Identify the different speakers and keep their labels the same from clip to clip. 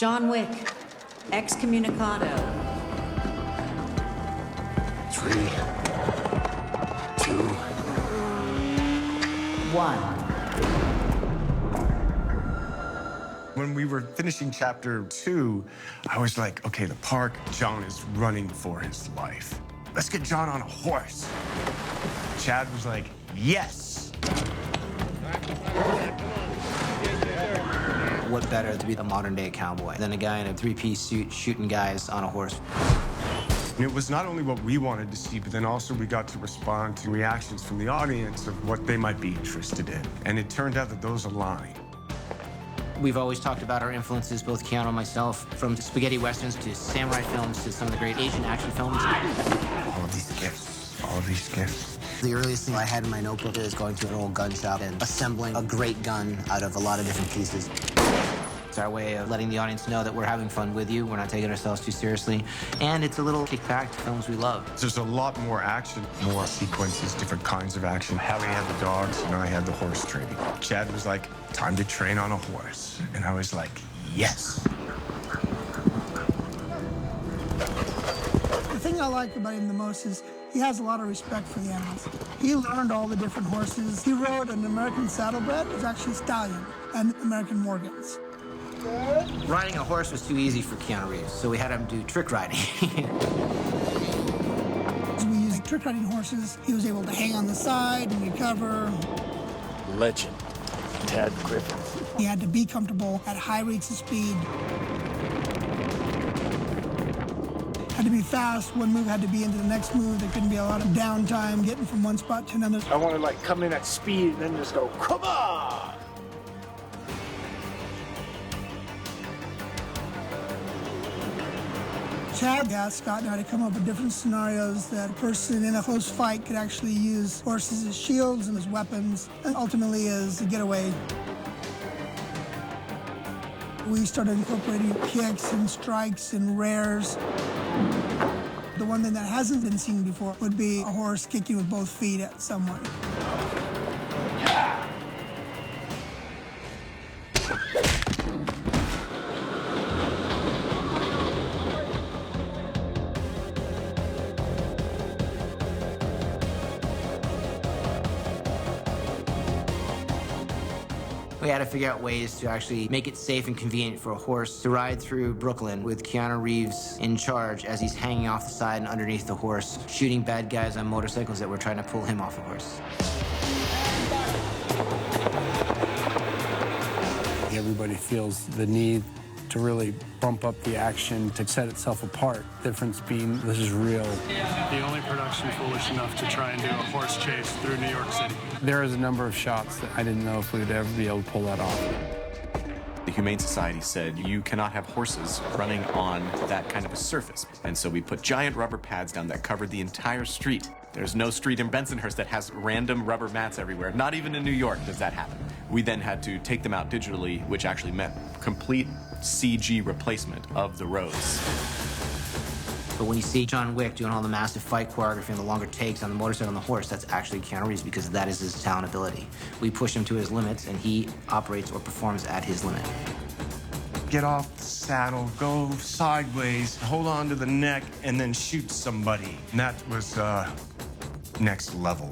Speaker 1: John Wick, excommunicado.
Speaker 2: 3, 2,
Speaker 1: 1.
Speaker 3: When we were finishing chapter 2, I was like, okay, the park, John is running for his life. Let's get John on a horse. Chad was like, yes.
Speaker 4: What better to be the modern-day cowboy than a guy in a three-piece suit shooting guys on a horse?
Speaker 3: And it was not only what we wanted to see, but then also we got to respond to reactions from the audience of what they might be interested in. And it turned out that those aligned.
Speaker 4: We've always talked about our influences, both Keanu and myself, from spaghetti westerns to samurai films to some of the great Asian action films.
Speaker 3: All of these gifts.
Speaker 4: The earliest thing I had in my notebook is going to an old gun shop and assembling a great gun out of a lot of different pieces. It's our way of letting the audience know that we're having fun with you, we're not taking ourselves too seriously, and it's a little kickback to films we love.
Speaker 3: There's a lot more action, more sequences, different kinds of action. Hallie had the dogs, and I had the horse training. Chad was like, time to train on a horse. And I was like, yes.
Speaker 5: The thing I like about him the most is he has a lot of respect for the animals. He learned all the different horses. He rode an American saddlebred. It was actually Stallion and American Morgans.
Speaker 4: Riding a horse was too easy for Keanu Reeves, so we had him do trick riding.
Speaker 5: As we used trick riding horses, he was able to hang on the side and recover.
Speaker 2: legend, Tad Griffin.
Speaker 5: He had to be comfortable at high rates of speed. Had to be fast. One move had to be into the next move. There couldn't be a lot of downtime getting from one spot to another.
Speaker 2: I want to like come in at speed and then just go, come on!
Speaker 5: Chad asked Scott how to come up with different scenarios that a person in a close fight could actually use horses as shields and as weapons, and ultimately as a getaway. We started incorporating kicks and strikes and rares. The one thing that hasn't been seen before would be a horse kicking with both feet at someone.
Speaker 4: We had to figure out ways to actually make it safe and convenient for a horse to ride through Brooklyn with Keanu Reeves in charge as he's hanging off the side and underneath the horse, shooting bad guys on motorcycles that were trying to pull him off the horse.
Speaker 6: Everybody feels the need to really bump up the action, to set itself apart. Difference being, this is real.
Speaker 7: The only production foolish enough to try and do a horse chase through New York City.
Speaker 6: There is a number of shots that I didn't know if we would ever be able to pull that off.
Speaker 8: The Humane Society said you cannot have horses running on that kind of a surface. And so we put giant rubber pads down that covered the entire street. There's no street in Bensonhurst that has random rubber mats everywhere. Not even in New York does that happen. We then had to take them out digitally, which actually meant complete CG replacement of the roads.
Speaker 4: But when you see John Wick doing all the massive fight choreography and the longer takes on the motorcycle and the horse, that's actually Keanu Reeves because that is his talent ability. We push him to his limits and he operates or performs at his limit.
Speaker 3: Get off the saddle, go sideways, hold on to the neck, and then shoot somebody. And that was next level.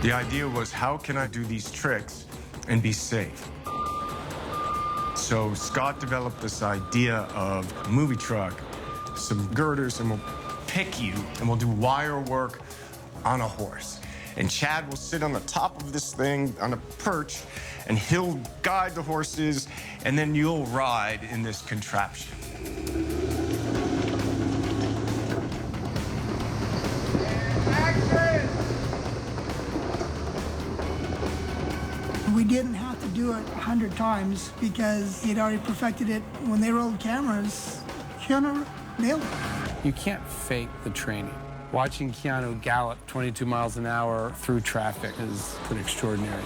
Speaker 3: The idea was, how can I do these tricks and be safe? So Scott developed this idea of a movie truck, some girders, and we'll pick you, and we'll do wire work on a horse. And Chad will sit on the top of this thing on a perch, and he'll guide the horses, and then you'll ride in this contraption.
Speaker 5: We didn't have to do it 100 times because he'd already perfected it. When they rolled cameras, Keanu nailed it.
Speaker 6: You can't fake the training. Watching Keanu gallop 22 miles an hour through traffic is pretty extraordinary.